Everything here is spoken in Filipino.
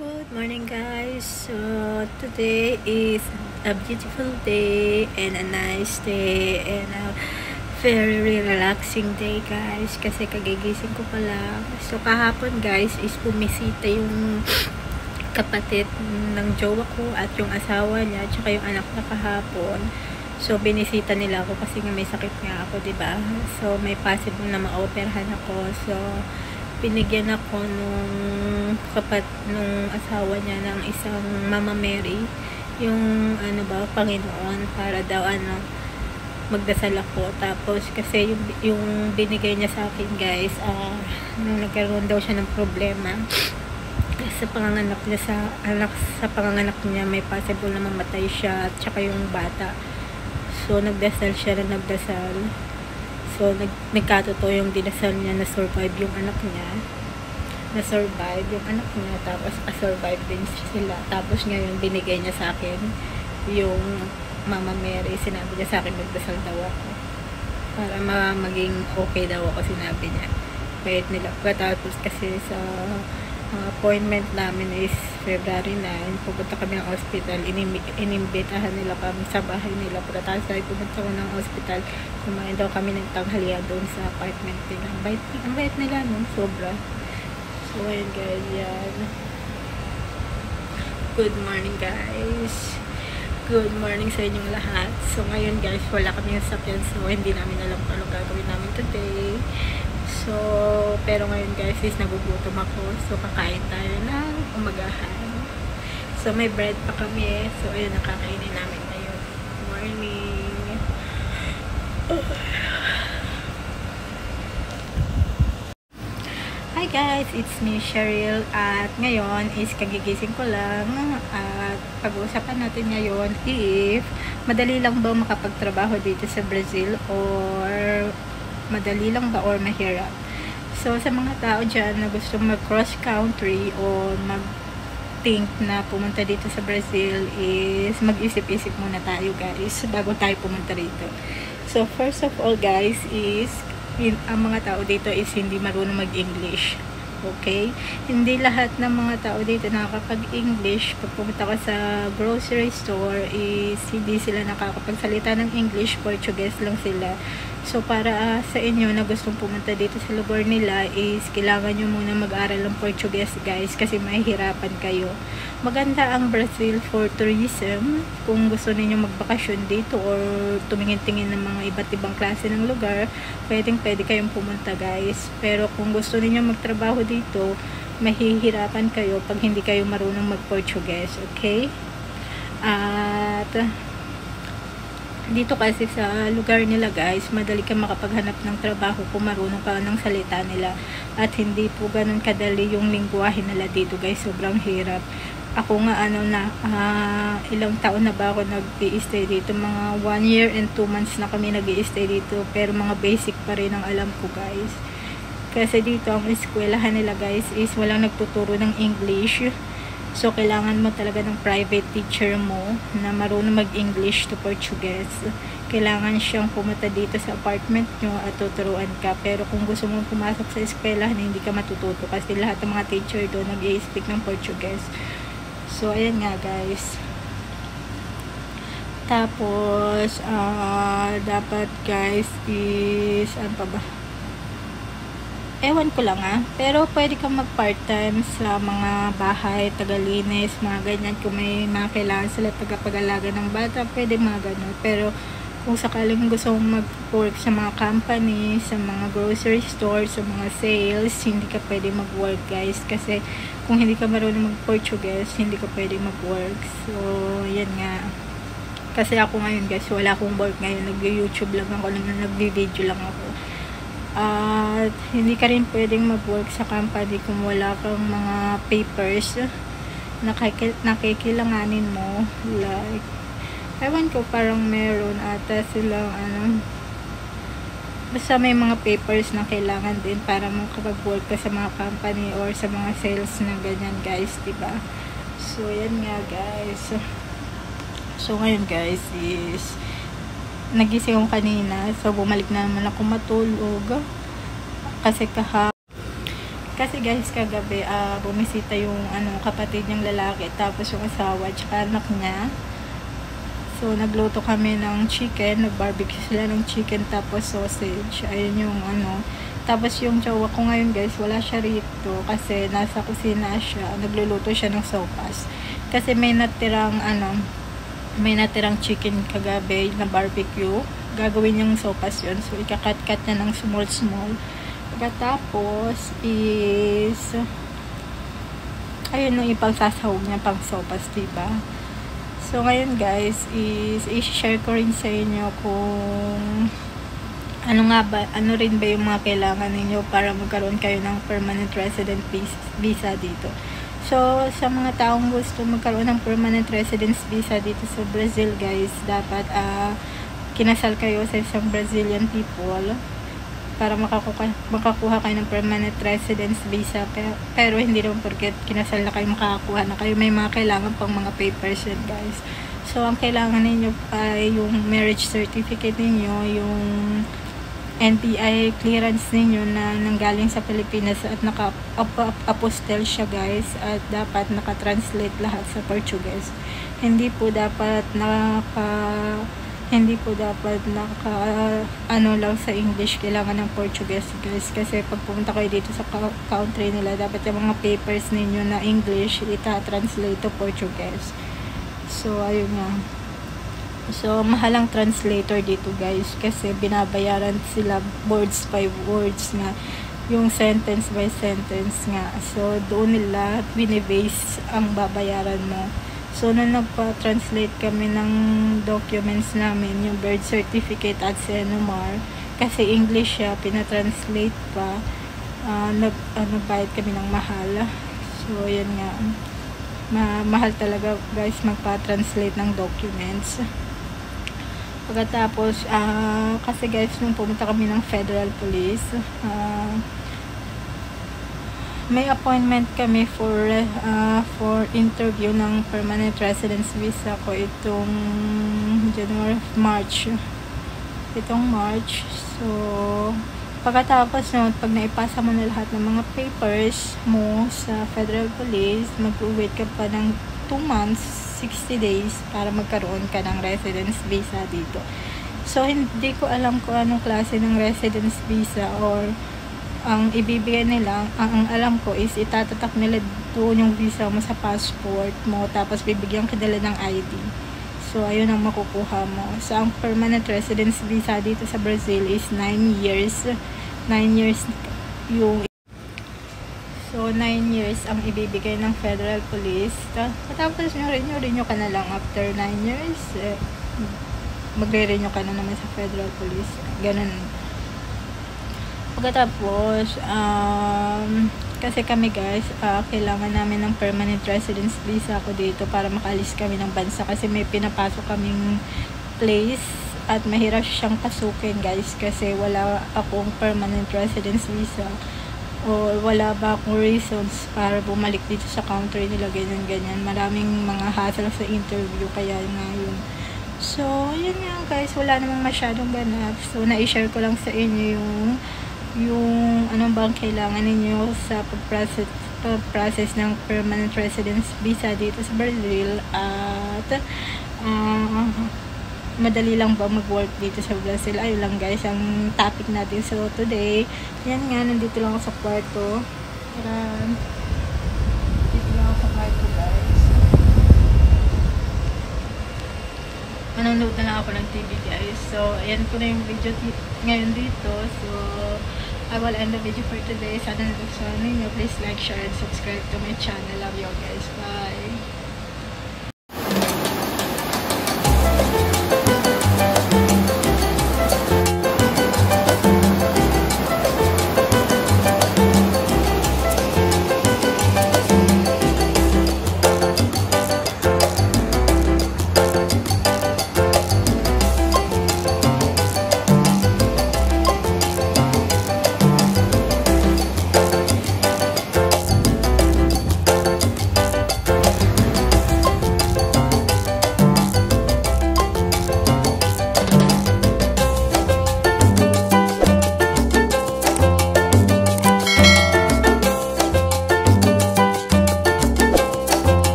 Good morning guys. So today is a beautiful day and a nice day and a very relaxing day guys kasi kagigising ko pa lang. So kahapon guys is bumisita yung kapatid ng jowa ko at yung asawa niya at yung anak na kahapon. So binisita nila ako kasi nga may sakit nga ako, 'di ba? So may possible na ma-operahan ako. So binigyan ako nung asawa niya ng isang Mama Mary, yung Panginoon, para daw magdasal ako. Tapos kasi yung binigay niya sa akin guys, nung nagkaroon daw siya ng problema sa panganganak niya, may possible na mamatay siya at saka yung bata. So nagdasal siya na nagdasal. So, nagkatotoo yung dinasal niya na survive yung anak niya. Na-survive yung anak niya. Tapos, survive din sila. Tapos, ngayon, binigay niya sa akin yung Mama Mary. Sinabi niya sa akin, magdasal daw ako. Para maging okay daw ako, sinabi niya. Kahit nila. Tapos, kasi sa appointment namin is February 9. Pupunta kami ng hospital. Inimbitahan nila kami sa bahay nila. Pagkatapos tayo pumunta ko ng hospital, kumain daw kami ng tanghalian doon sa apartment nila. Ang bait nila, no? Sobra. So, ayun guys, yan. Good morning guys. Good morning sa inyong lahat. So, ngayon guys, wala kami yung sakyan. So, hindi namin alam kung anong gagawin namin today. So, pero ngayon guys is nagugutom ako. So, kakain tayo ng umagahan. So, may bread pa kami. So, ayun, nakakainin namin ngayon. Morning. Hi guys, it's me Cheryl. At ngayon is kagigising ko lang. At pag-uusapan natin ngayon if madali lang ba makapagtrabaho dito sa Brazil or madali lang ba or mahirap. So, sa mga tao dyan na gusto mag-cross country o mag-think na pumunta dito sa Brazil is mag-isip-isip muna tayo guys bago tayo pumunta dito. So, first of all guys is ang mga tao dito is hindi marunong mag-English. Okay? Hindi lahat ng mga tao dito nakakapag-English. Pag pumunta ka sa grocery store is hindi sila nakakapagsalita ng English, Portuguese lang sila. So, para sa inyo na gustong pumunta dito sa lugar nila is kailangan nyo muna mag-aral ng Portuguese guys kasi mahihirapan kayo. Maganda ang Brazil for tourism kung gusto niyo magbakasyon dito or tumingin-tingin ng mga iba't ibang klase ng lugar, pwede kayong pumunta guys. Pero kung gusto niyo magtrabaho dito, mahihirapan kayo pag hindi kayo marunong mag-Portuguese, okay? At dito kasi sa lugar nila guys, madali ka makapaghanap ng trabaho kung marunong ka ng salita nila. At hindi po ganun kadali yung lingwahe nila dito guys, sobrang hirap. Ako nga ilang taon na ba ako nag-i-stay dito, mga 1 year and 2 months na kami nag-i-stay dito, pero mga basic pa rin ang alam ko guys. Kasi dito ang eskwelahan nila guys is walang nagtuturo ng English. So, kailangan mo talaga ng private teacher mo na marunong mag-English to Portuguese. Kailangan siyang pumunta dito sa apartment nyo at tuturuan ka. Pero kung gusto mong pumasok sa eskwelahan, hindi ka matututo kasi lahat ng mga teacher doon nag-i-speak ng Portuguese. So, ayan nga guys. Tapos, dapat guys is, ano pa ba? Ewan ko lang pero pwede kang mag-part-time sa mga bahay, tagalinis, mga ganyan. Kung may mga kailangan sila tagapag-alaga ng bata, pwede mga ganun. Pero kung sakaling gusto mong mag-work sa mga company, sa mga grocery store, sa mga sales, hindi ka pwede mag-work guys. Kasi kung hindi ka marunong mag-Portuguese, hindi ka pwede mag-work. So, yan nga. Kasi ako ngayon guys, wala akong work ngayon. Nag-YouTube lang ako, nag-video lang ako. At hindi ka rin pwedeng mag-work sa company kung wala kang mga papers na nakikailanganin mo. Like, ewan ko, parang meron ata silang basta may mga papers na kailangan din para makapag-work ka sa mga company or sa mga sales na ganyan guys, diba? So, yan nga guys. So, ngayon guys is nagising ako kanina, so bumalik na naman ako matulog kasi Kasi guys, kagabi, bumisita yung kapatid niyang lalaki, tapos yung asawa, tsaka anak niya. So, nagluto kami ng chicken, nag-barbecue sila ng chicken, tapos sausage. Ayun yung Tapos yung jowa ko ngayon guys, wala siya rito kasi nasa kusina siya, nagluluto siya ng sopas. Kasi may natirang chicken kagabi na barbecue. Gagawin yung sopas yun. So, ikakat-kat niya ng small. Pagkatapos is ayun yung ipagsasahog niya pang sopas, diba? So ngayon guys is i-share ko rin sa inyo kung ano rin ba yung mga kailangan ninyo para magkaroon kayo ng permanent resident visa dito. So sa mga taong gusto magkaroon ng permanent residence visa dito sa Brazil guys, dapat kinasal kayo sa isang Brazilian people para makakuha kayo ng permanent residence visa, pero hindi naman porket kinasal na kayo makakakuha na kayo, may mga kailangan pang mga papers yun guys. So ang kailangan ninyo ay yung marriage certificate ninyo, yung NPI clearance ninyo na nanggaling sa Pilipinas at naka-apostel siya guys, at dapat naka-translate lahat sa Portuguese. Hindi po dapat lang sa English, kailangan ng Portuguese guys, kasi pag pumunta kayo dito sa country nila, dapat yung mga papers ninyo na English ita-translate to Portuguese. So ayun nga, so mahalang translator dito guys, kasi binabayaran sila words by words nga, yung sentence by sentence nga. So doon nila binibase ang babayaran mo. So, nung nagpa-translate kami ng documents namin, yung birth certificate at CNMR, kasi English siya, pinatranslate pa, nagbayad kami ng mahal. So, yan nga. Mahal talaga guys magpa-translate ng documents. Pagkatapos, kasi guys, nung pumunta kami ng Federal Police, may appointment kami for interview ng permanent residence visa ko itong March. So pagkatapos nun, pag naipasa mo na lahat ng mga papers mo sa Federal Police, mag-wait ka pa ng 2 months, 60 days para magkaroon ka ng residence visa dito. So hindi ko alam kung anong klase ng residence visa or ang ibibigay nila. Ang alam ko is itatatak nila doon yung visa mo sa passport mo, tapos bibigyan ka nila ng ID. So ayun ang makukuha mo. So ang permanent residence visa dito sa Brazil is 9 years. 9 years yung So 9 years ang ibibigay ng Federal Police. Tapos renew ka na lang after 9 years. Magre-renew ka na naman sa Federal Police. Ganun. Pagkatapos, kasi kami guys, kailangan namin ng permanent residence visa ako dito para makaalis kami ng bansa, kasi may pinapasok kaming place at mahirap siyang pasukin guys, kasi wala akong permanent residence visa o wala ba akong reasons para bumalik dito sa country nila, ganyan. Maraming mga hassle sa interview, kaya nga yun. So, yun nga guys, wala namang masyadong ganap. So, na-share ko lang sa inyo yung anong bang kailangan ninyo sa pag-process ng permanent residence visa dito sa Brazil, at madali lang ba mag-work dito sa Brazil. Ayun lang guys ang topic natin. So today, yan nga, nandito lang ako sa kwarto. Dito lang ako sa kwarto guys. Manonood na lang ako ng TV guys. So ayan po na yung video ngayon dito. So I will end the video for today. Sana nagustuhan ninyo. Please like, share, and subscribe to my channel. Love you guys. Bye!